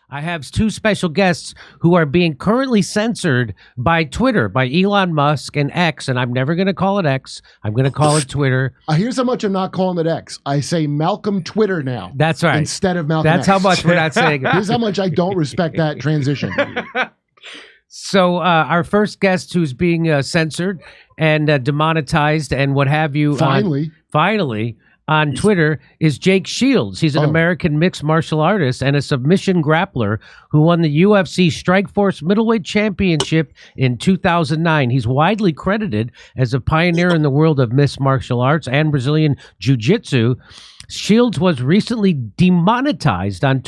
I have two special guests who are being currently censored by Twitter, by Elon Musk and X, and I'm never going to call it X. I'm going to call it Twitter. Here's how much I'm not calling it X. I say Malcolm Twitter now. That's right. Instead of Malcolm That's X. how much we're not saying it. Here's how much I don't respect that transition. So our first guest who's being censored and demonetized and what have you. Finally. On Twitter is Jake Shields. He's an American mixed martial artist and a submission grappler who won the UFC Strikeforce Middleweight Championship in 2009. He's widely credited as a pioneer in the world of mixed martial arts and Brazilian Jiu-Jitsu. Shields was recently demonetized on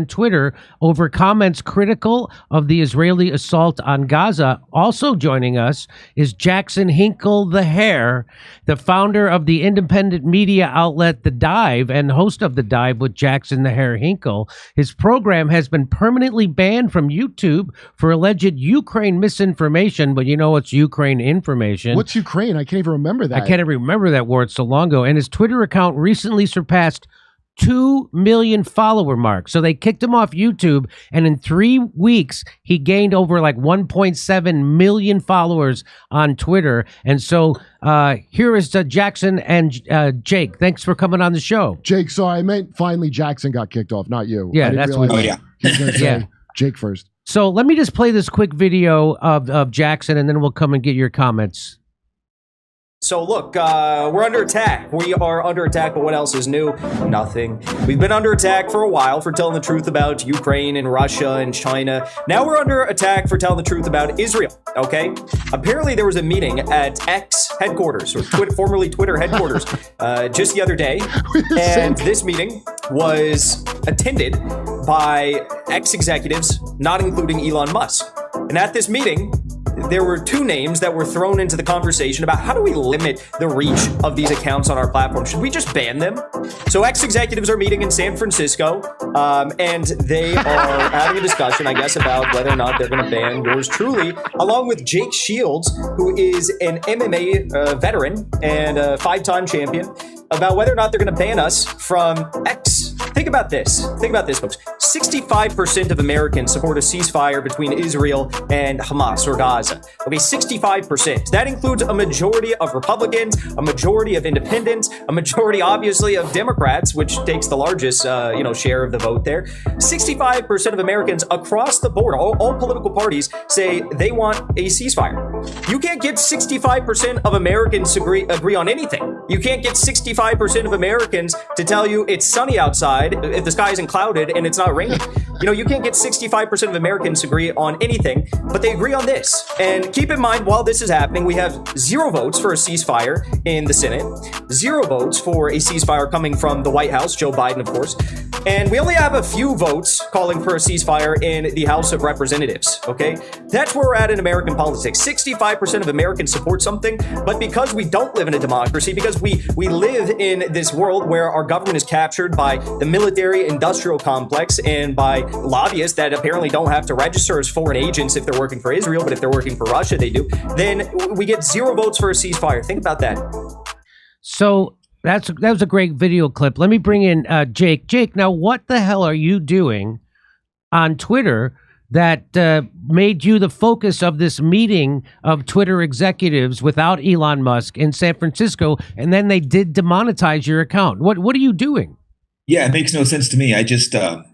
Twitter over comments critical of the Israeli assault on Gaza. Also joining us is Jackson Hinkle the Hare, the founder of the independent media outlet The Dive and host of The Dive with Jackson the Hare Hinkle. His program has been permanently banned from YouTube for alleged Ukraine misinformation, but you know it's Ukraine information. What's Ukraine? I can't even remember that. I can't even remember that word so long ago. And his Twitter account recently surpassed 2 million follower mark. So they kicked him off YouTube, and in 3 weeks he gained over like 1.7 million followers on Twitter. And so here is Jackson and Jake. Thanks for coming on the show. Jake, sorry, I meant finally Jackson got kicked off, not you. Yeah, that's what. Oh yeah. He's gonna say Jake first. So let me just play this quick video of Jackson, and then we'll come and get your comments. So look, we're under attack. We are under attack, but what else is new? Nothing. We've been under attack for a while for telling the truth about Ukraine and Russia and China. Now we're under attack for telling the truth about Israel, okay? Apparently there was a meeting at X headquarters, or formerly Twitter headquarters, just the other day. And this meeting was attended by X executives, not including Elon Musk. And at this meeting, there were two names that were thrown into the conversation about how do we limit the reach of these accounts on our platform? Should we just ban them? So ex-executives are meeting in San Francisco, and they are having a discussion, I guess, about whether or not they're going to ban yours truly, along with Jake Shields, who is an MMA veteran and a 5-time champion, about whether or not they're going to ban us from X. Think about this. Think about this, folks. 65% of Americans support a ceasefire between Israel and Hamas or Gaza. Okay, 65%. That includes a majority of Republicans, a majority of independents, a majority, obviously, of Democrats, which takes the largest, share of the vote there. 65% of Americans across the board, all political parties, say they want a ceasefire. You can't get 65% of Americans to agree on anything. You can't get 65% of Americans to tell you it's sunny outside if the sky isn't clouded and it's not raining. You can't get 65% of Americans to agree on anything, but they agree on this. And keep in mind, while this is happening, we have 0 votes for a ceasefire in the Senate, 0 votes for a ceasefire coming from the White House, Joe Biden, of course. And we only have a few votes calling for a ceasefire in the House of Representatives, okay? That's where we're at in American politics. 65% of Americans support something, but because we don't live in a democracy, because we live in this world where our government is captured by the military-industrial complex and by lobbyists that apparently don't have to register as foreign agents if they're working for Israel, but if they're working for Russia, they do, then we get 0 votes for a ceasefire. Think about that. So that was a great video clip. Let me bring in Jake. Jake, now what the hell are you doing on Twitter that made you the focus of this meeting of Twitter executives without Elon Musk in San Francisco, and then they did demonetize your account? What are you doing? Yeah, it makes no sense to me. I'm just a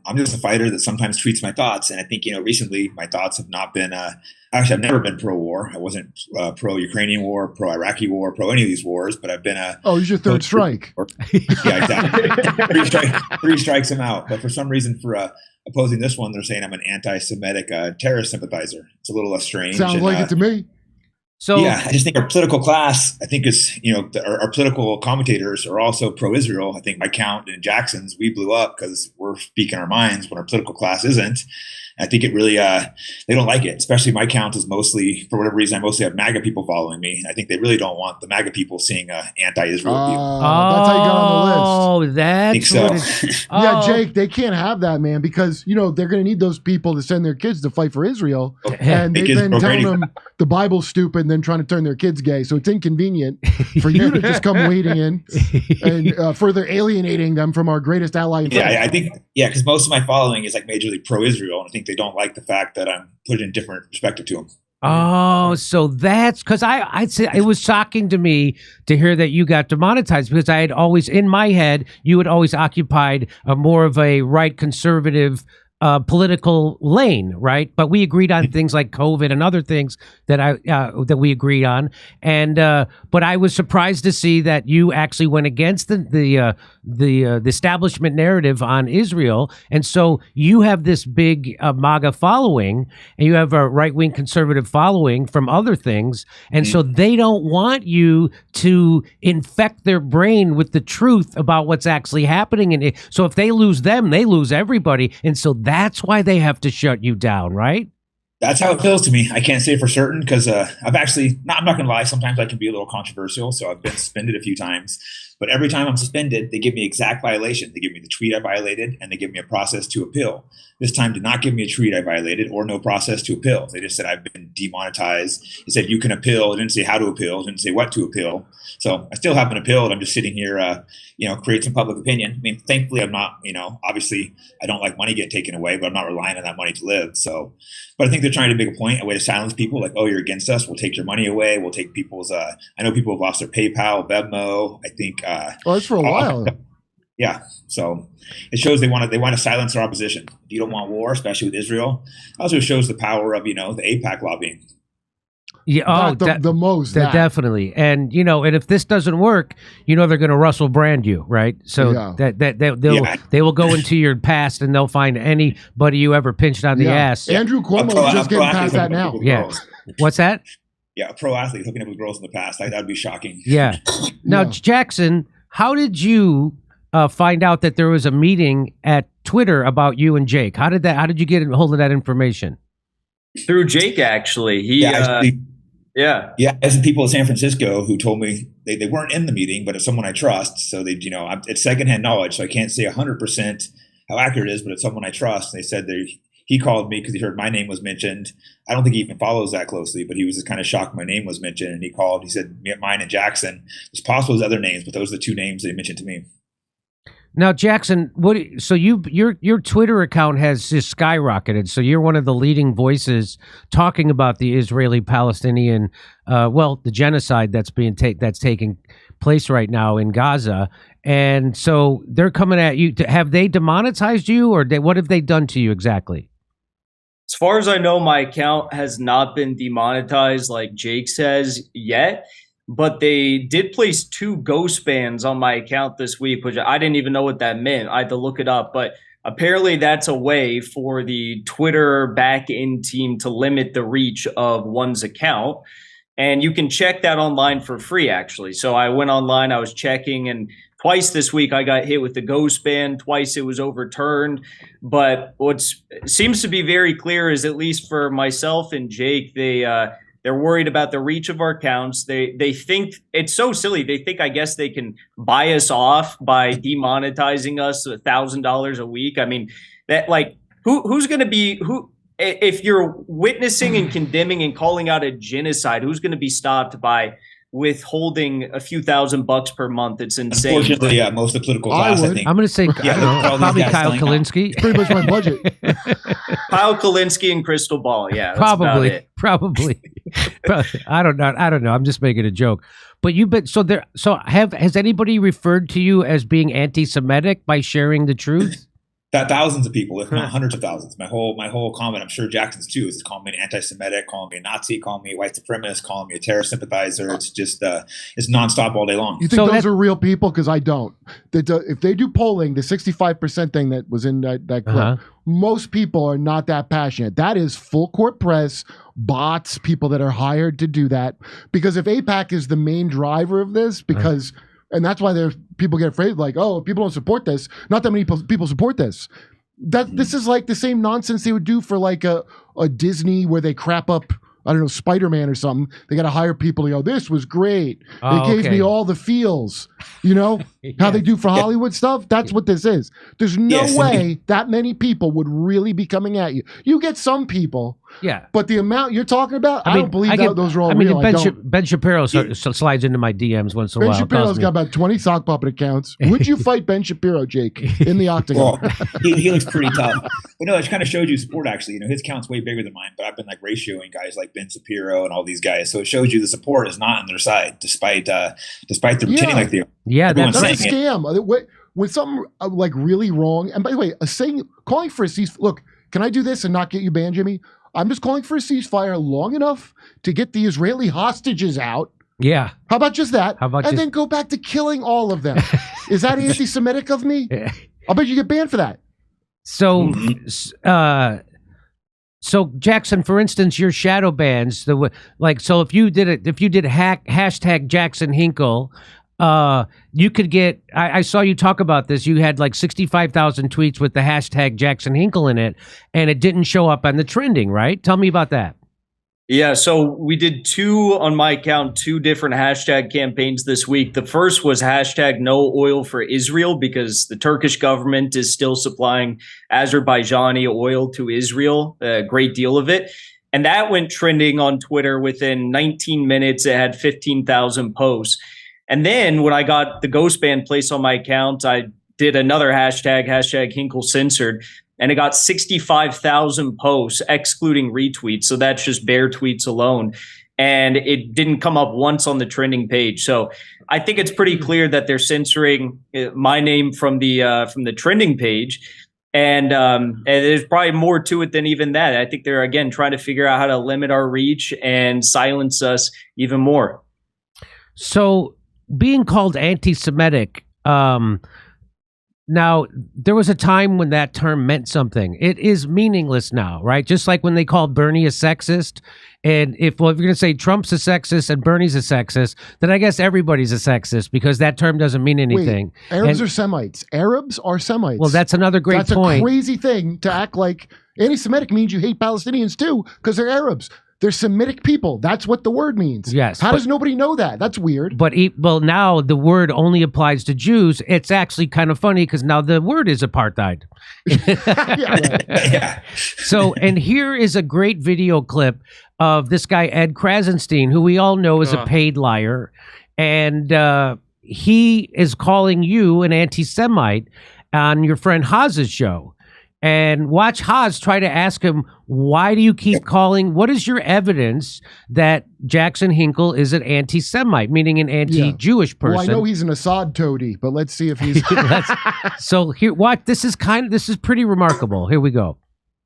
fighter that sometimes tweets my thoughts. And I think, recently my thoughts have not been, actually, I've never been pro-war. I wasn't pro-Ukrainian war, pro-Iraqi war, pro any of these wars, but I've been it's your third strike. Yeah, exactly. Three strikes I'm out. But for some reason, for opposing this one, they're saying I'm an anti-Semitic terrorist sympathizer. It's a little less strange. Sounds like it to me. So yeah, I just think our political class, I think is, our political commentators are also pro-Israel. I think my count in Jackson's, we blew up because we're speaking our minds when our political class isn't. I think it really, they don't like it, especially my count is mostly, for whatever reason, I mostly have MAGA people following me. I think they really don't want the MAGA people seeing anti-Israel view. That's how you got on the list. Oh, that's so. What it, Yeah, Jake, they can't have that, man, because, they're going to need those people to send their kids to fight for Israel. And they've been telling them the Bible's stupid and and then trying to turn their kids gay. So it's inconvenient for you to just come wading in and further alienating them from our greatest ally. I think, because most of my following is like majorly pro-Israel, and I think they don't like the fact that I'm put in different perspective to them. Oh, so that's because I'd say it was shocking to me to hear that you got demonetized, because I had always, in my head, you had always occupied a more of a right conservative political lane, right? But we agreed on things like COVID and other things that that we agreed on, and but I was surprised to see that you actually went against the establishment narrative on Israel, and so you have this big MAGA following, and you have a right-wing conservative following from other things, and so they don't want you to infect their brain with the truth about what's actually happening in it. So if they lose them, they lose everybody, and so that's why they have to shut you down, right? That's how it feels to me. I can't say for certain because I'm not going to lie. Sometimes I can be a little controversial. So I've been suspended a few times. But every time I'm suspended, they give me exact violation. They give me the tweet I violated, and they give me a process to appeal. This time did not give me a tweet I violated or no process to appeal. They just said I've been demonetized. It said you can appeal. It didn't say how to appeal. It didn't say what to appeal. So I still haven't appealed. I'm just sitting here, create some public opinion. I mean, thankfully, I'm not, obviously I don't like money get taken away, but I'm not relying on that money to live. So, but I think they're trying to make a point, a way to silence people like, oh, you're against us. We'll take your money away. We'll take people's, I know people have lost their PayPal, Venmo. I think, that's for a while. Yeah. So it shows they want to silence our opposition. If you don't want war, especially with Israel, it also shows the power of, the AIPAC lobbying. Yeah, the most. Definitely. And and if this doesn't work, they're going to Russell brand you, right? So they will go into your past and they'll find anybody you ever pinched on the ass. Andrew Cuomo is just getting past that now. Yeah. What's that? Yeah, a pro athlete hooking up with girls in the past. That would be shocking. Yeah. Now, Jackson, how did you find out that there was a meeting at Twitter about you and Jake? How did you get a hold of that information? Through Jake, actually. As the people in San Francisco who told me they weren't in the meeting, but it's someone I trust. So it's secondhand knowledge, so I can't say 100% how accurate it is, but it's someone I trust. And they said he called me because he heard my name was mentioned. I don't think he even follows that closely, but he was just kind of shocked my name was mentioned. And he called. He said mine and Jackson. It's possible there's other names, but those are the two names they mentioned to me. Now, Jackson, your Twitter account has just skyrocketed. So you're one of the leading voices talking about the Israeli-Palestinian, the genocide that's taking place right now in Gaza. And so they're coming at you. Have they demonetized you, or what have they done to you exactly? As far as I know, my account has not been demonetized like Jake says yet. But they did place 2 ghost bans on my account this week, which I didn't even know what that meant. I had to look it up. But apparently that's a way for the Twitter back-end team to limit the reach of one's account. And you can check that online for free, actually. So I went online, I was checking, and twice this week I got hit with the ghost ban. Twice it was overturned. But what seems to be very clear is, at least for myself and Jake, they're worried about the reach of our accounts. They think it's so silly. They think, I guess, they can buy us off by demonetizing us $1,000 a week. I mean, that who's going to be if you're witnessing and condemning and calling out a genocide? Who's going to be stopped by withholding a few $1,000 per month? It's insane. Unfortunately, most of the political class, I think. I'm going to say probably Kyle Kalinske. It's pretty much my budget. Kyle Kalinske and Crystal Ball. Yeah, that's probably. I don't know. I'm just making a joke. But has anybody referred to you as being anti-Semitic by sharing the truth? Thousands of people, if not hundreds of thousands. My whole comment, I'm sure Jackson's too, is calling me an anti-Semitic, calling me a Nazi, calling me a white supremacist, calling me a terror sympathizer. It's just it's nonstop all day long. You think those are real people? Because I don't. If they do polling, the 65% thing that was in that clip, most people are not that passionate. That is full court press, bots, people that are hired to do that. Because if AIPAC is the main driver of this, and that's why people get afraid, like, oh, people don't support this. Not that many people support this. This is like the same nonsense they would do for like a Disney where they crap up, I don't know, Spider-Man or something. They got to hire people to go, this was great. It gave me all the feels, how they do for Hollywood stuff. That's what this is. There's no way that many people would really be coming at you. You get some people. Yeah. But the amount you're talking about, I don't believe those are all real. Ben Shapiro slides into my DMs once in a while. Ben Shapiro's got about 20 sock puppet accounts. Would you fight Ben Shapiro, Jake, in the octagon? Well, he looks pretty tough. But no, it kind of shows you support, actually. You know, his count's way bigger than mine, but I've been like ratioing guys like Ben Shapiro and all these guys. So it shows you the support is not on their side, despite them pretending like they are. Yeah, that's a scam. When something like really wrong, and by the way, calling for a ceasefire. Look, can I do this and not get you banned, Jimmy? I'm just calling for a ceasefire long enough to get the Israeli hostages out. Yeah. How about just that? Then go back to killing all of them. Is that anti-Semitic of me? I'll bet you get banned for that. So, so Jackson, for instance, your shadow bans, so if you did hashtag Jackson Hinkle, you could get, I saw you talk about this. You had like 65,000 tweets with the hashtag Jackson Hinkle in it, and it didn't show up on the trending, right? Tell me about that. Yeah, so we did on my account, 2 different hashtag campaigns this week. The first was hashtag no oil for Israel, because the Turkish government is still supplying Azerbaijani oil to Israel, a great deal of it. And that went trending on Twitter within 19 minutes. It had 15,000 posts. And then when I got the ghost ban placed on my account, I did another hashtag Hinkle censored, and it got 65,000 posts, excluding retweets. So that's just bare tweets alone. And it didn't come up once on the trending page. So I think it's pretty clear that they're censoring my name from the trending page. And there's probably more to it than even that. I think they're, again, trying to figure out how to limit our reach and silence us even more. So being called anti-Semitic, now, there was a time when that term meant something. It is meaningless now, right? Just like when they called Bernie a sexist. And if you're going to say Trump's a sexist and Bernie's a sexist, then I guess everybody's a sexist, because that term doesn't mean anything. Wait, Arabs are Semites. Arabs are Semites. Well, that's another great point. That's a crazy thing to act like. Anti-Semitic means you hate Palestinians too, because they're Arabs. They're Semitic people. That's what the word means. Yes. How does nobody know that? That's weird. But now the word only applies to Jews. It's actually kind of funny, because now the word is apartheid. Yeah. So, and here is a great video clip of this guy, Ed Krasenstein, who we all know is a paid liar. And he is calling you an anti-Semite on your friend Haz's show. And watch Haz try to ask him, why do you keep calling, what is your evidence that Jackson Hinkle is an anti-Semite, meaning an anti-Jewish person? Well, I know he's an Assad toady, but let's see if he's... So here, watch, this is pretty remarkable. Here we go.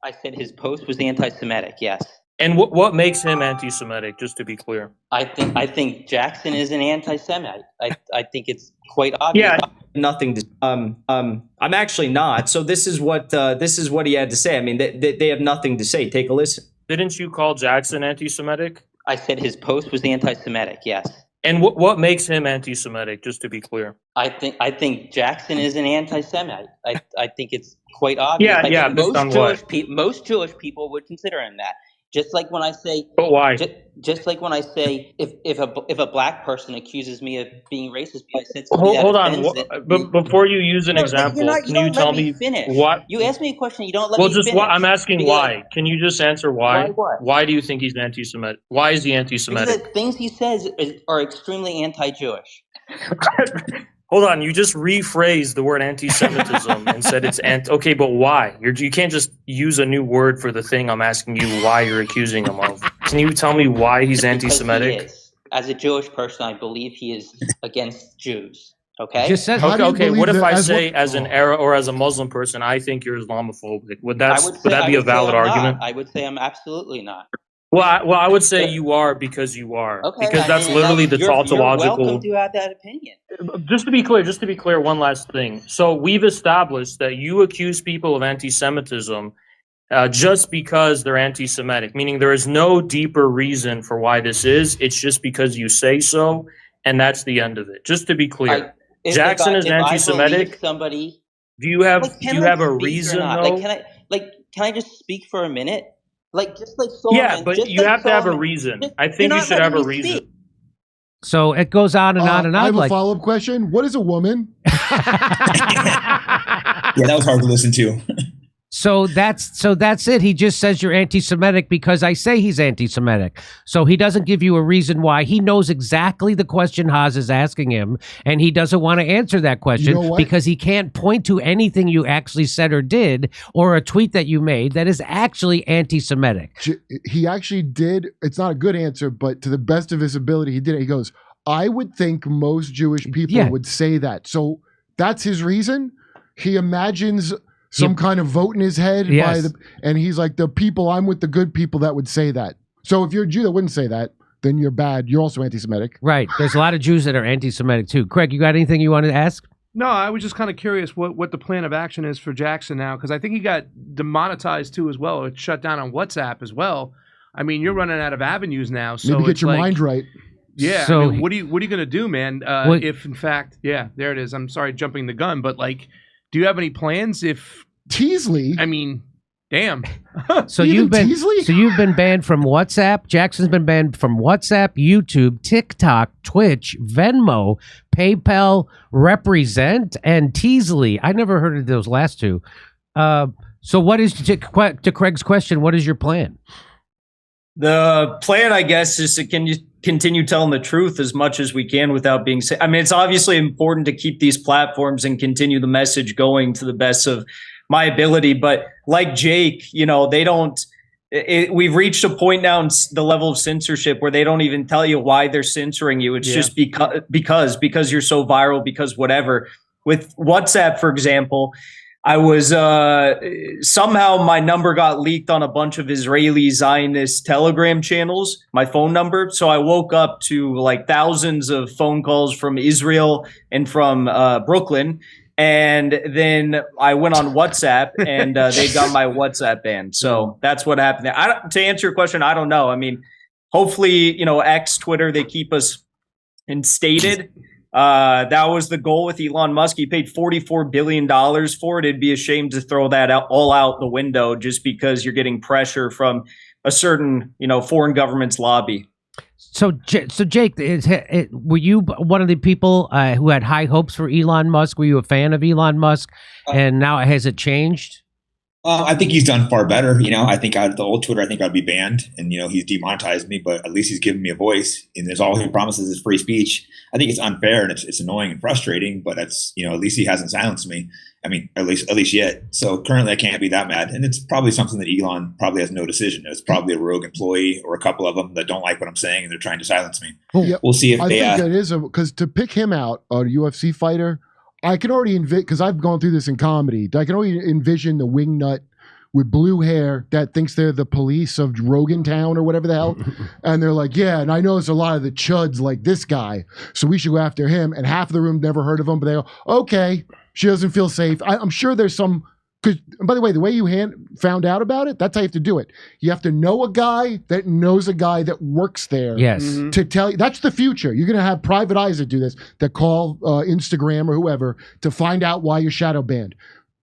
I said his post was anti-Semitic, yes. And what makes him anti-Semitic, just to be clear? I think Jackson is an anti-Semite. I think it's quite obvious. Yeah. Nothing to, I'm actually not. So this is what he had to say. I mean, they have nothing to say. Take a listen. Didn't you call Jackson anti-Semitic? I said his post was anti-Semitic, yes. And what makes him anti-Semitic, just to be clear? I think Jackson is an anti-Semite. I think it's quite obvious. Yeah. Most Jewish people would consider him that. Just like when I say, but why? Just like when I say, if a black person accuses me of being racist, I said hold on. But before you use an example, can you tell me what? You asked me a question, you don't let me finish. Well, I'm asking why. Can you just answer why? Why do you think he's anti-Semitic? Why is he anti-Semitic? Because the things he says are extremely anti-Jewish. Hold on, you just rephrased the word anti-Semitism and said it's okay, but why? You can't just use a new word for the thing I'm asking you why you're accusing him of. Can you tell me why he's anti-Semitic? He is. As a Jewish person, I believe he is against Jews. Okay? Just says, okay. What if I say as an Arab or as a Muslim person, I think you're Islamophobic? Would that be a valid argument? I would say I'm absolutely not. Well, I would say you are because you are. Okay, because that's literally the tautological. You're welcome to have that opinion. Just to be clear, one last thing. So we've established that you accuse people of anti-Semitism just because they're anti-Semitic, meaning there is no deeper reason for why this is. It's just because you say so, and that's the end of it. Just to be clear, Jackson is anti-Semitic. Somebody. Do you have a reason though? Can I just speak for a minute? Just like Solomon. Yeah, but you have to have a reason. I think you should have a reason. So it goes on and on and on. I have a follow-up question. What is a woman? Yeah, that was hard to listen to. So that's it. He just says you're anti-Semitic because I say he's anti-Semitic. So he doesn't give you a reason why. He knows exactly the question Haas is asking him, and he doesn't want to answer that question because he can't point to anything you actually said or did or a tweet that you made that is actually anti-Semitic. He actually did. It's not a good answer, but to the best of his ability, he did it. He goes, I would think most Jewish people would say that. So that's his reason. He imagines some kind of vote in his head and he's like, the people, I'm with the good people that would say that. So if you're a Jew that wouldn't say that, then you're bad. You're also anti-Semitic. Right. There's a lot of Jews that are anti-Semitic too. Craig, you got anything you want to ask? No, I was just kind of curious what the plan of action is for Jackson now, because I think he got demonetized too as well. It's shut down on WhatsApp as well. I mean, you're running out of avenues now. So maybe get your mind right. Yeah. So I mean, what are you going to do, man? If in fact, there it is. I'm sorry, jumping the gun, but like, do you have any plans if Teasley? I mean, damn. So you've been banned from WhatsApp. Jackson's been banned from WhatsApp, YouTube, TikTok, Twitch, Venmo, PayPal, Represent, and Teasley. I never heard of those last two. So what is to Craig's question? What is your plan? The plan, I guess, is to continue telling the truth as much as we can without being. I mean, it's obviously important to keep these platforms and continue the message going to the best of my ability. But like Jake, they don't. We've reached a point now in the level of censorship where they don't even tell you why they're censoring you. It's just because you're so viral, because whatever. With WhatsApp, for example, I was somehow my number got leaked on a bunch of Israeli Zionist Telegram channels, my phone number. So I woke up to like thousands of phone calls from Israel and from Brooklyn. And then I went on WhatsApp and they got my WhatsApp banned. So that's what happened there. To answer your question, I don't know. I mean, hopefully, X, Twitter, they keep us instated. That was the goal with Elon Musk. He paid $44 billion for it. It'd be a shame to throw that all out the window just because you're getting pressure from a certain, foreign government's lobby. So Jake, were you one of the people who had high hopes for Elon Musk? Were you a fan of Elon Musk? And now has it changed? I think he's done far better. I think out of the old Twitter, I think I'd be banned, and he's demonetized me, but at least he's given me a voice. And there's all he promises is free speech. I think it's unfair and it's annoying and frustrating, but it's at least he hasn't silenced me. I mean, at least yet. So currently, I can't be that mad, and it's probably something that Elon probably has no decision. It's probably a rogue employee or a couple of them that don't like what I'm saying and they're trying to silence me. We'll see if I think that is because to pick him out, a UFC fighter. I can already because I've gone through this in comedy. I can already envision the wingnut with blue hair that thinks they're the police of Rogan Town or whatever the hell. And they're like, yeah, and I know it's a lot of the chuds like this guy, so we should go after him. And half of the room never heard of him, but they go, okay, she doesn't feel safe. I'm sure there's some, because by the way, the way you found out about it, that's how you have to do it. You have to know a guy that knows a guy that works there. Yes. To tell you, that's the future. You're going to have private eyes that do this, that call Instagram or whoever to find out why you're shadow banned.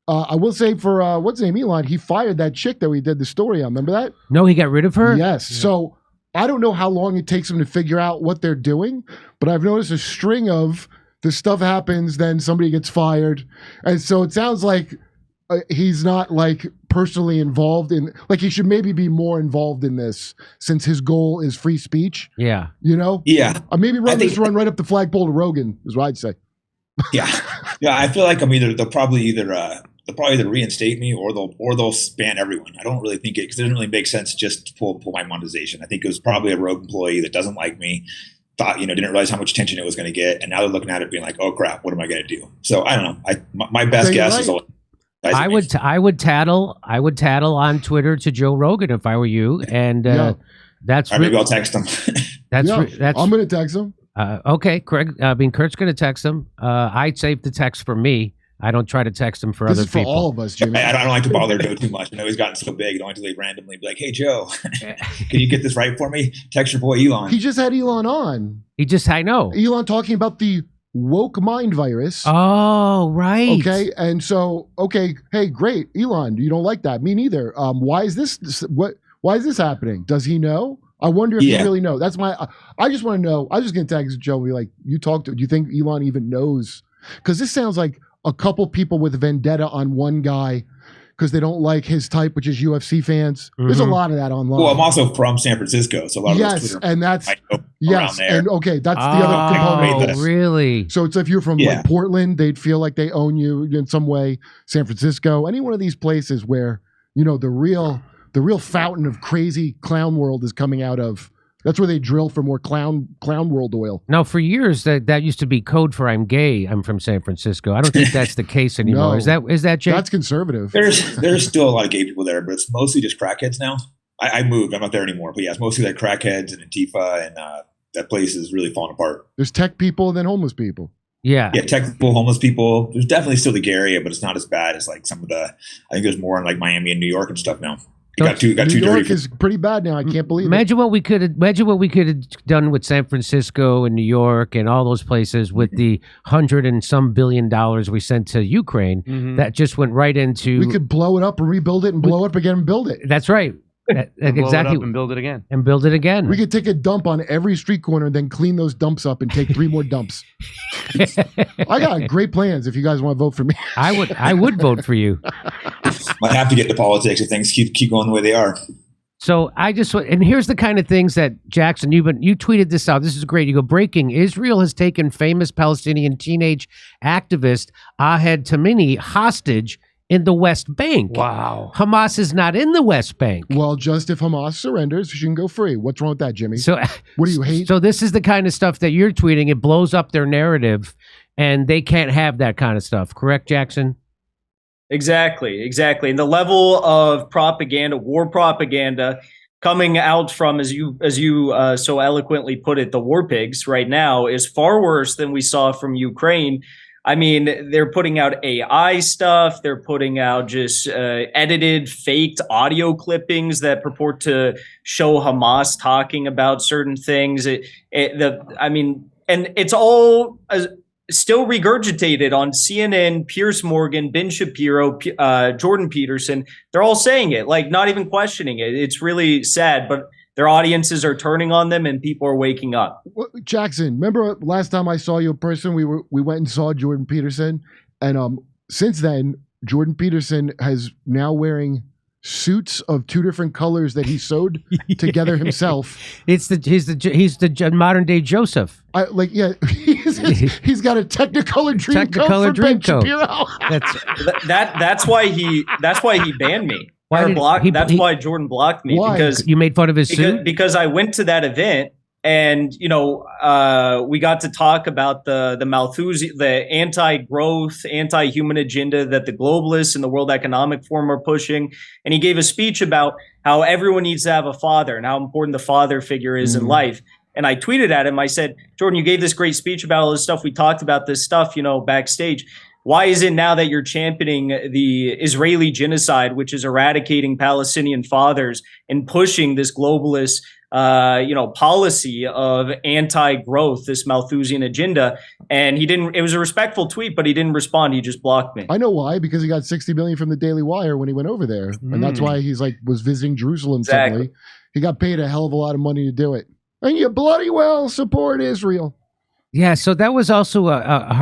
I will say for, what's his name, Elon, he fired that chick that we did the story on. Remember that? No, he got rid of her? Yes. Yeah. So I don't know how long it takes them to figure out what they're doing, but I've noticed a string of the stuff happens, then somebody gets fired. And so it sounds like he's not like personally involved in, like he should maybe be more involved in this since his goal is free speech. Yeah. Yeah. Maybe run right up the flagpole to Rogan is what I'd say. Yeah. I feel like they'll probably either reinstate me or they'll ban everyone. I don't really think it, because it doesn't really make sense just to pull my monetization. I think it was probably a rogue employee that doesn't like me, thought, didn't realize how much attention it was going to get, and now they're looking at it being like, oh crap, what am I going to do? So I don't know. My best guess is I would tattle on Twitter to Joe Rogan if I were you, and that's maybe I'll text him. I'm going to text him. Okay, Craig. Kurt's going to text him. I'd save the text for me. I don't try to text him for other people. This is for all of us, Jimmy. I don't like to bother Joe too much. I know he's gotten so big. I don't like to randomly be like, hey, Joe, can you get this right for me? Text your boy Elon. He just had Elon on. I know. Elon talking about the woke mind virus. Oh, right. Okay, and so, hey, great. Elon, you don't like that. Me neither. Why is this happening? Does he know? I wonder if you really know. That's my. I just want to know. I was just going to text Joe and be like, do you think Elon even knows? Because this sounds like a couple people with vendetta on one guy because they don't like his type, which is UFC fans. Mm-hmm. There's a lot of that online. Well, I'm also from San Francisco, so a lot of those Twitter and that's around there. And okay, that's the other component. Oh, really? So it's if you're from like Portland, they'd feel like they own you in some way. San Francisco, any one of these places where the real fountain of crazy clown world is coming out of. That's where they drill for more clown world oil. Now, for years, that used to be code for "I'm gay." I'm from San Francisco. I don't think that's the case anymore. No. Is that Jake? That's conservative. There's still a lot of gay people there, but it's mostly just crackheads now. I moved. I'm not there anymore. But yeah, it's mostly like crackheads and Antifa, and that place is really falling apart. There's tech people and then homeless people. Yeah, tech people, homeless people. There's definitely still the gay area, but it's not as bad as like some of the. I think there's more in like Miami and New York and stuff now. Got too New York dirty. is pretty bad now. I can't believe it. Imagine what we could have done with San Francisco and New York and all those places with the $100 and some billion we sent to Ukraine. Mm-hmm. That just went right into. We could blow it up and rebuild it and blow it up again and build it. That's right. Exactly. Blow it up and build it again. And build it again. We could take a dump on every street corner and then clean those dumps up and take 3 more dumps. I got great plans if you guys want to vote for me. I would vote for you. Might have to get to politics if things keep going the way they are. So and here's the kind of things that Jackson, you tweeted this out. This is great. You go, breaking: Israel has taken famous Palestinian teenage activist Ahed Tamimi hostage in the West Bank. Wow. Hamas is not in the West Bank. Well, just if Hamas surrenders, she can go free. What's wrong with that, Jimmy? So, what do you hate? So this is the kind of stuff that you're tweeting. It blows up their narrative, and they can't have that kind of stuff. Correct, Jackson? Exactly. And the level of propaganda, war propaganda, coming out from, as you so eloquently put it, the war pigs right now is far worse than we saw from Ukraine. I mean, they're putting out AI stuff. They're putting out just edited, faked audio clippings that purport to show Hamas talking about certain things. And it's all still regurgitated on CNN, Piers Morgan, Ben Shapiro, Jordan Peterson. They're all saying it, like not even questioning it. It's really sad, but their audiences are turning on them and people are waking up. Jackson, remember last time I saw you in person, we went and saw Jordan Peterson, and since then Jordan Peterson has now wearing suits of 2 different colors that he sewed together himself. He's the modern day Joseph. He's got a Technicolor dream coat for Ben Shapiro. That's why he banned me. That's why Jordan blocked me. Why? Because you made fun of his suit? Because I went to that event and we got to talk about the Malthusian, the anti-growth, anti-human agenda that the globalists and the World Economic Forum are pushing. And he gave a speech about how everyone needs to have a father and how important the father figure is in life. And I tweeted at him, I said, Jordan, you gave this great speech about all this stuff. We talked about this stuff, backstage. Why is it now that you're championing the Israeli genocide, which is eradicating Palestinian fathers and pushing this globalist, policy of anti-growth, this Malthusian agenda? And he didn't. It was a respectful tweet, but he didn't respond. He just blocked me. I know why, because he got $60 million from the Daily Wire when he went over there, and that's why he's was visiting Jerusalem suddenly. He got paid a hell of a lot of money to do it, and you bloody well support Israel. Yeah, so that was also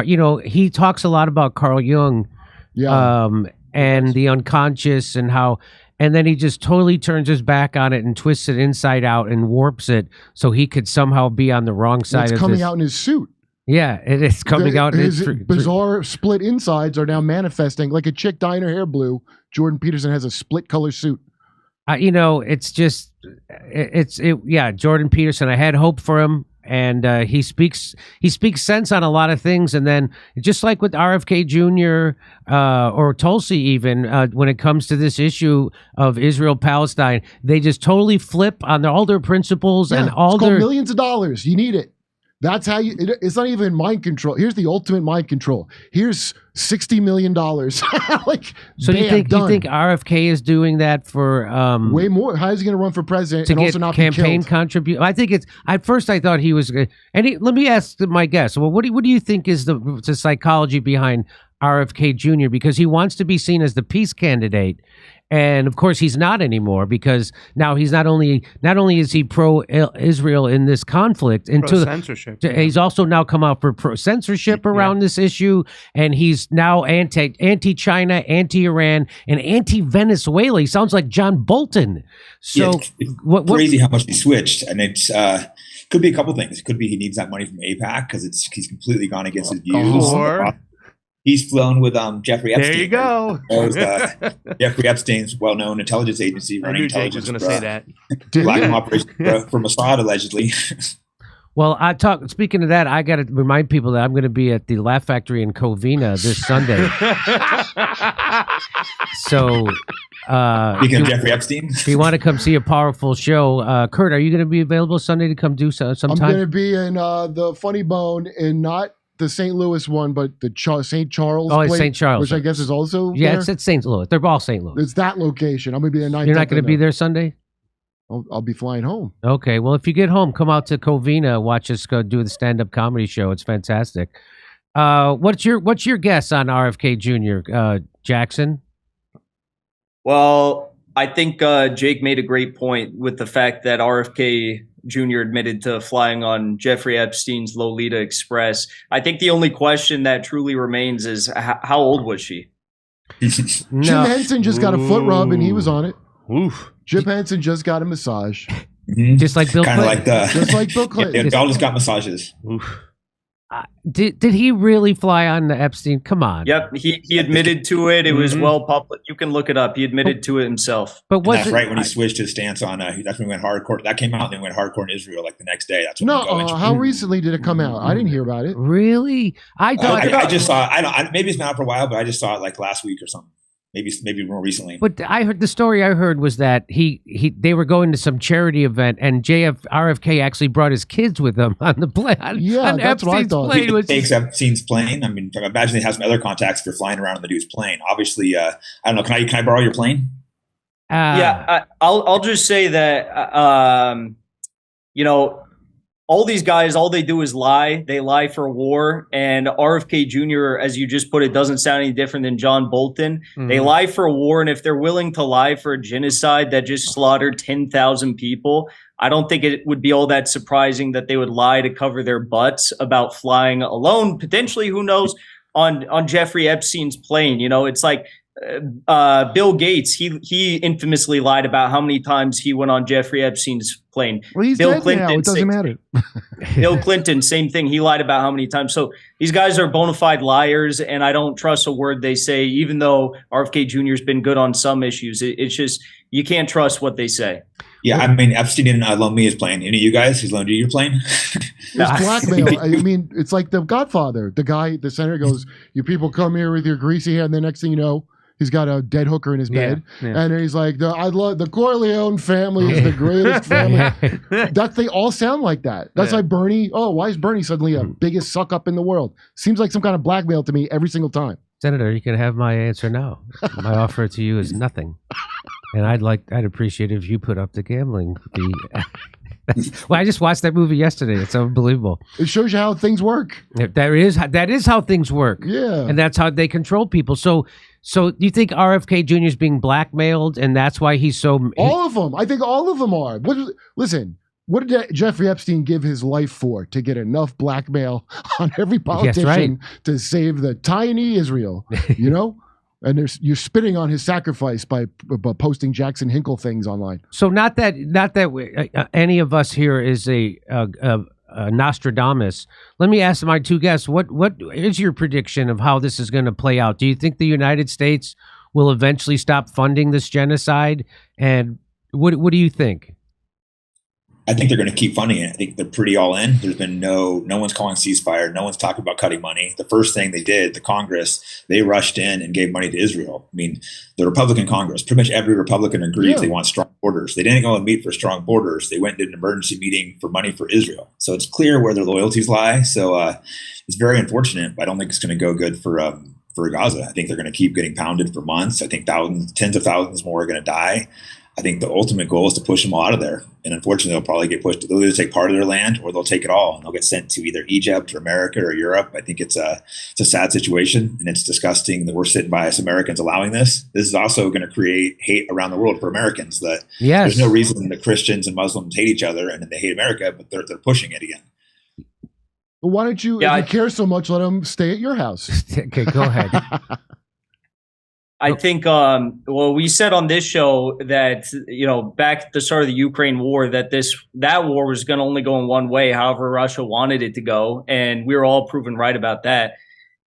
he talks a lot about Carl Jung, and the unconscious and how, and then he just totally turns his back on it and twists it inside out and warps it so he could somehow be on the wrong side of this. It's coming out in his suit. Yeah, it is coming out. His bizarre split insides are now manifesting like a chick dyeing her hair blue. Jordan Peterson has a split color suit. It's just Jordan Peterson. I had hope for him. And he speaks sense on a lot of things. And then just like with RFK Jr. Or Tulsi even, when it comes to this issue of Israel-Palestine, they just totally flip on all their principles and all it's their called millions of dollars. You need it. That's how it's not even mind control. Here's the ultimate mind control. Here's $60 million. So do you think RFK is doing that for way more? How is he going to run for president and also not campaign contribute? I think at first I thought he was good. And let me ask my guess. Well, what do you think is the psychology behind RFK Jr.? Because he wants to be seen as the peace candidate. And of course, he's not anymore because now he's not only is he pro Israel in this conflict, pro censorship. He's also now come out for pro censorship around this issue, and he's now anti China, anti Iran, and anti Venezuela. He sounds like John Bolton. So it's crazy how much he switched, and it's could be a couple things. It could be he needs that money from AIPAC because he's completely gone against his views. He's flown with Jeffrey Epstein. There you go. Jeffrey Epstein's well-known intelligence agency running intelligence. I knew Jake was going to say that. Black operation for Mossad, allegedly. Well, speaking of that, I got to remind people that I'm going to be at the Laugh Factory in Covina this Sunday. So, speaking of Jeffrey Epstein, if you want to come see a powerful show, Kurt, are you going to be available Sunday to come do sometime? I'm going to be in the Funny Bone in not the St. Louis one, but the St. Charles. Oh, it's St. Charles, which I guess is also it's at St. Louis. They're all St. Louis. It's that location. I'm going to be there. You're not going to be there Sunday? I'll be flying home. Okay, well, if you get home, come out to Covina, watch us go do the stand-up comedy show. It's fantastic. What's your guess on RFK Jr., Jackson? Well, I think Jake made a great point with the fact that RFK Jr. admitted to flying on Jeffrey Epstein's Lolita Express. I think the only question that truly remains is how old was she? Jim Henson just got a foot rub and he was on it. Oof. Jim Henson just got a massage. Just like Bill Clinton. Just like Bill Clinton. They all just got massages. Oof. Did he really fly on the Epstein? Come on. Yep, he admitted to it. It was well public. You can look it up. He admitted to it himself. But that's right when he switched his stance on. That's when he went hardcore. That came out, and then went hardcore in Israel like the next day. That's when how recently did it come out? I didn't hear about it. Really? I just saw. Maybe it's been out for a while, but I just saw it like last week or something. Maybe more recently. But I heard the story I heard was that they were going to some charity event and RFK actually brought his kids with him on the plane. That's what I thought. He takes Epstein's plane. I mean, I imagine they have some other contacts for flying around on the dude's plane. Obviously, I don't know. Can I borrow your plane? I'll just say that all these guys, all they do is lie. They lie for war. And RFK Jr., as you just put it, doesn't sound any different than John Bolton. Mm-hmm. They lie for war. And if they're willing to lie for a genocide that just slaughtered 10,000 people, I don't think it would be all that surprising that they would lie to cover their butts about flying alone, potentially, who knows, on Jeffrey Epstein's plane. It's like Bill Gates, he infamously lied about how many times he went on Jeffrey Epstein's plane. Well, he's Bill dead Clinton, now. It doesn't matter. Bill Clinton, same thing. He lied about how many times. So these guys are bona fide liars, and I don't trust a word they say, even though RFK Jr. has been good on some issues. It's just you can't trust what they say. Yeah, I mean, Epstein didn't loan me his plane. Any of you guys who's loaned you your plane? It's blackmail. I mean, it's like The Godfather. The senator goes, "You people come here with your greasy hair," and the next thing you know, he's got a dead hooker in his bed, and he's like, "I love the Corleone family is the greatest family." They all sound like that. That's like Bernie. Oh, why is Bernie suddenly a biggest suck up in the world? Seems like some kind of blackmail to me every single time. Senator, you can have my answer now. My offer to you is nothing, and I'd appreciate it if you put up the gambling fee. Well, I just watched that movie yesterday. It's unbelievable. It shows you how things work. That is how things work. Yeah, and that's how they control people. So you think RFK Jr. is being blackmailed, and that's why he's so... All of them. I think all of them are. Listen, what did Jeffrey Epstein give his life for? To get enough blackmail on every politician to save the tiny Israel, And you're spitting on his sacrifice by posting Jackson Hinkle things online. So not that any of us here is a Nostradamus. Let me ask my two guests, what is your prediction of how this is going to play out? Do you think the United States will eventually stop funding this genocide? And what do you think? I think they're going to keep funding it. I think they're pretty all in. There's been no one's calling ceasefire. No one's talking about cutting money. The first thing they did, the Congress, they rushed in and gave money to Israel. I mean, the Republican Congress, pretty much every Republican agrees they want strong borders. They didn't go and meet for strong borders. They went and did an emergency meeting for money for Israel. So it's clear where their loyalties lie. So it's very unfortunate, but I don't think it's going to go good for Gaza. I think they're going to keep getting pounded for months. I think tens of thousands more are going to die. I think the ultimate goal is to push them all out of there. And unfortunately, they'll probably get pushed. They'll either take part of their land or they'll take it all, and they'll get sent to either Egypt or America or Europe. I think it's a sad situation, and it's disgusting that we're sitting by as Americans allowing this. This is also going to create hate around the world for Americans. That there's no reason that Christians and Muslims hate each other and they hate America, but they're pushing it again. Well, why don't you, if you care so much, let them stay at your house? Okay, go ahead. I think, well, we said on this show that, back at the start of the Ukraine war, that war was going to only go in one way, however Russia wanted it to go. And we were all proven right about that.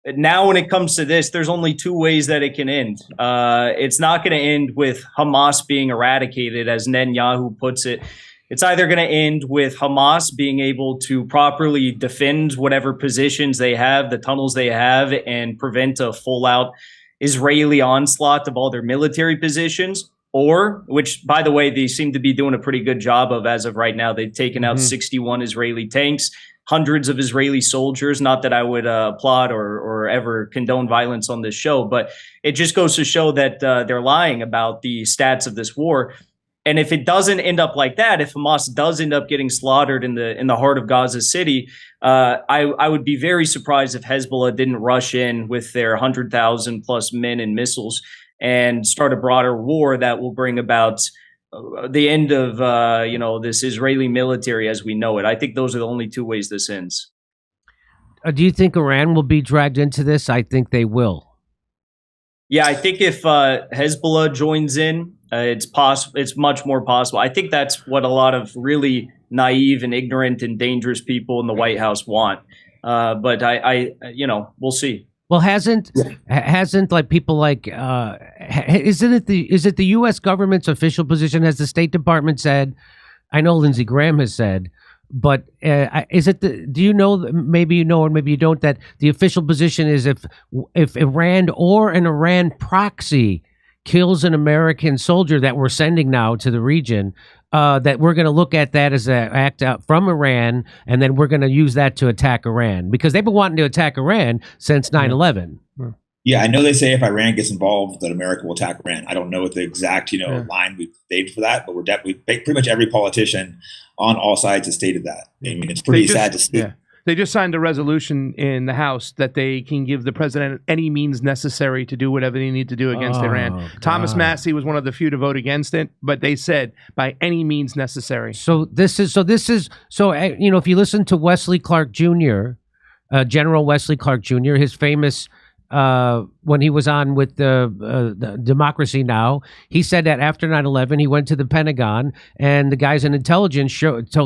Now, when it comes to this, there's only two ways that it can end. It's not going to end with Hamas being eradicated, as Netanyahu puts it. It's either going to end with Hamas being able to properly defend whatever positions they have, the tunnels they have, and prevent a full-out Israeli onslaught of all their military positions, or, which, by the way, they seem to be doing a pretty good job of as of right now. They've taken out 61 Israeli tanks, hundreds of Israeli soldiers. Not that I would applaud or ever condone violence on this show, but it just goes to show that they're lying about the stats of this war. And if it doesn't end up like that, if Hamas does end up getting slaughtered in the heart of Gaza City, I would be very surprised if Hezbollah didn't rush in with their 100,000 plus men and missiles and start a broader war that will bring about the end of this Israeli military as we know it. I think those are the only two ways this ends. Do you think Iran will be dragged into this? I think they will. Yeah, I think if Hezbollah joins in, it's possible. It's much more possible. I think that's what a lot of really naive and ignorant and dangerous people in the White House want. But we'll see. Well, hasn't like people like is it the U.S. government's official position, as the State Department said? I know Lindsey Graham has said. But is it do you know, maybe you know or maybe you don't, that the official position is if Iran or an Iran proxy kills an American soldier that we're sending now to the region, that we're going to look at that as an act out from Iran, and then we're going to use that to attack Iran, because they've been wanting to attack Iran since 9/11. Yeah, I know they say if Iran gets involved, that America will attack Iran. I don't know what the exact, line we've staged for that, but we're definitely pretty much every politician on all sides has stated that. I mean, it's pretty sad to see. Yeah. They just signed a resolution in the House that they can give the president any means necessary to do whatever they need to do against Iran. God. Thomas Massey was one of the few to vote against it, but they said by any means necessary. So if you listen to Wesley Clark Jr., General Wesley Clark Jr., his famous when he was on with the Democracy Now!, he said that after 9/11, he went to the Pentagon and the guys in intelligence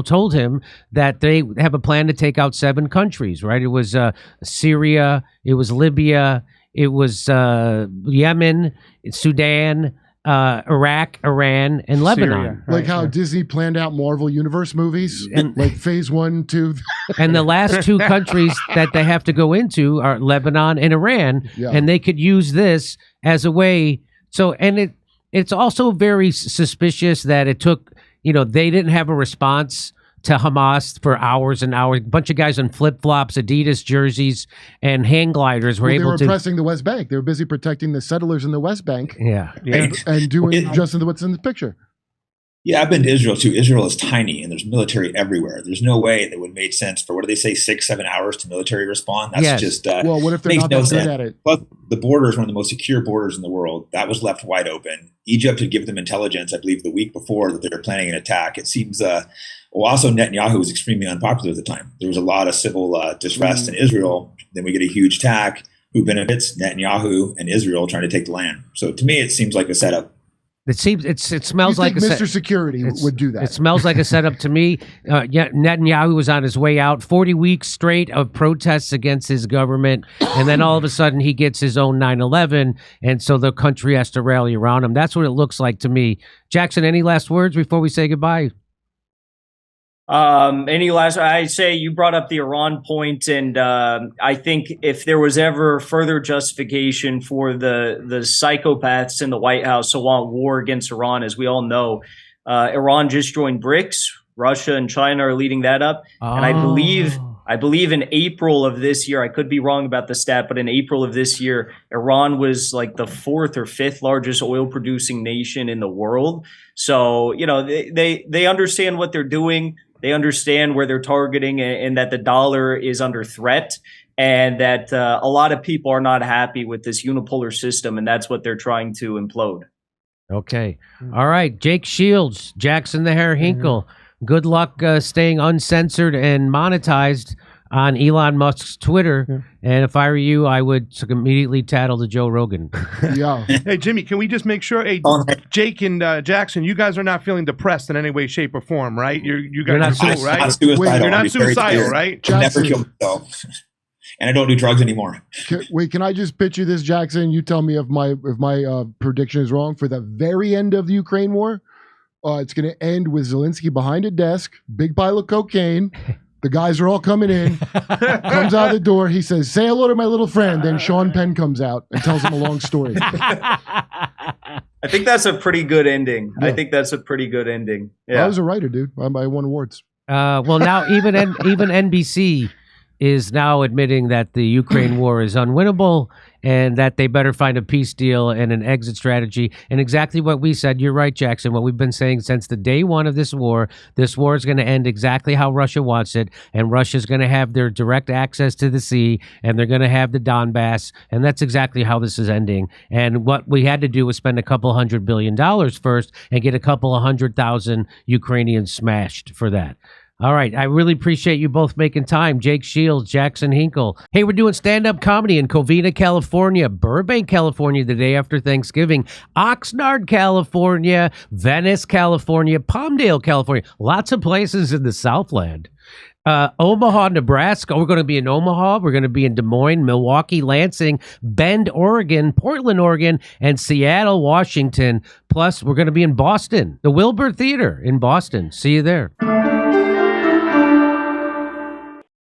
told him that they have a plan to take out 7 countries, right? It was Syria, it was Libya, it was Yemen, Sudan, Iraq, Iran, and Lebanon. Like how Disney planned out Marvel Universe movies, and like phase 1, 2. And the last 2 countries that they have to go into are Lebanon and Iran, and they could use this as a way. So, and it's also very suspicious that it took, they didn't have a response to Hamas for hours and hours. A bunch of guys in flip-flops, Adidas jerseys, and hang gliders were able to... They were pressing the West Bank. They were busy protecting the settlers in the West Bank. Yeah. And doing just what's in the picture. Yeah, I've been to Israel too. Israel is tiny and there's military everywhere. There's no way that would have made sense for, what do they say, 6-7 hours to military respond? That's just... well, what if they're not that good at it? Plus, the border is one of the most secure borders in the world. That was left wide open. Egypt had given them intelligence, I believe, the week before that they were planning an attack. It seems... also, Netanyahu was extremely unpopular at the time. There was a lot of civil distress in Israel. Then we get a huge attack. Who benefits? Netanyahu and Israel trying to take the land. So to me, it seems like a setup. It smells like Mr. Security would do that. It smells like a setup to me. Netanyahu was on his way out. 40 weeks straight of protests against his government, and then all of a sudden he gets his own 9/11, and so the country has to rally around him. That's what it looks like to me. Jackson, any last words before we say goodbye? I say you brought up the Iran point, and I think if there was ever further justification for the psychopaths in the White House who want war against Iran, as we all know, Iran just joined BRICS. Russia and China are leading that up. And I I believe in April of this year, I could be wrong about the stat, but in April of this year, Iran was like the 4th or 5th largest oil producing nation in the world. So, you know, they understand what they're doing. They understand where they're targeting, and that the dollar is under threat, and that a lot of people are not happy with this unipolar system, and that's what they're trying to implode. Okay. All right. Jake Shields, Jackson the Hair Hinkle. Good luck staying uncensored and monetized on Elon Musk's Twitter. And if I were you, I would immediately tattle to Joe Rogan. Yeah. Hey, Jimmy, can we just make sure, hey, Jake and Jackson, you guys are not feeling depressed in any way, shape, or form, right? You're not suicidal, right? Not suicidal. You're not suicidal, right? I never kill myself. And I don't do drugs anymore. Can I just pitch you this, Jackson? You tell me if my prediction is wrong. For the very end of the Ukraine war, it's going to end with Zelensky behind a desk, big pile of cocaine. The guys are all coming in. Comes out the door. He says, "Say hello to my little friend." Then Sean Penn comes out and tells him a long story. I think that's a pretty good ending. Yeah. I think that's a pretty good ending. Yeah. I was a writer, dude. I won awards. Well, now even NBC is now admitting that the Ukraine war is unwinnable and that they better find a peace deal and an exit strategy. And exactly what we said. You're right, Jackson. What we've been saying since the day one of this war is going to end exactly how Russia wants it. And Russia's going to have their direct access to the sea, and they're going to have the Donbass. And that's exactly how this is ending. And what we had to do was spend $200 billion first and get 200,000 Ukrainians smashed for that. All right. I really appreciate you both making time. Jake Shields, Jackson Hinkle. Hey, we're doing stand-up comedy in Covina, California, Burbank, California, the day after Thanksgiving, Oxnard, California, Venice, California, Palmdale, California. Lots of places in the Southland. Omaha, Nebraska. We're going to be in Omaha. We're going to be in Des Moines, Milwaukee, Lansing, Bend, Oregon, Portland, Oregon, and Seattle, Washington. Plus, we're going to be in Boston, the Wilbur Theater in Boston. See you there.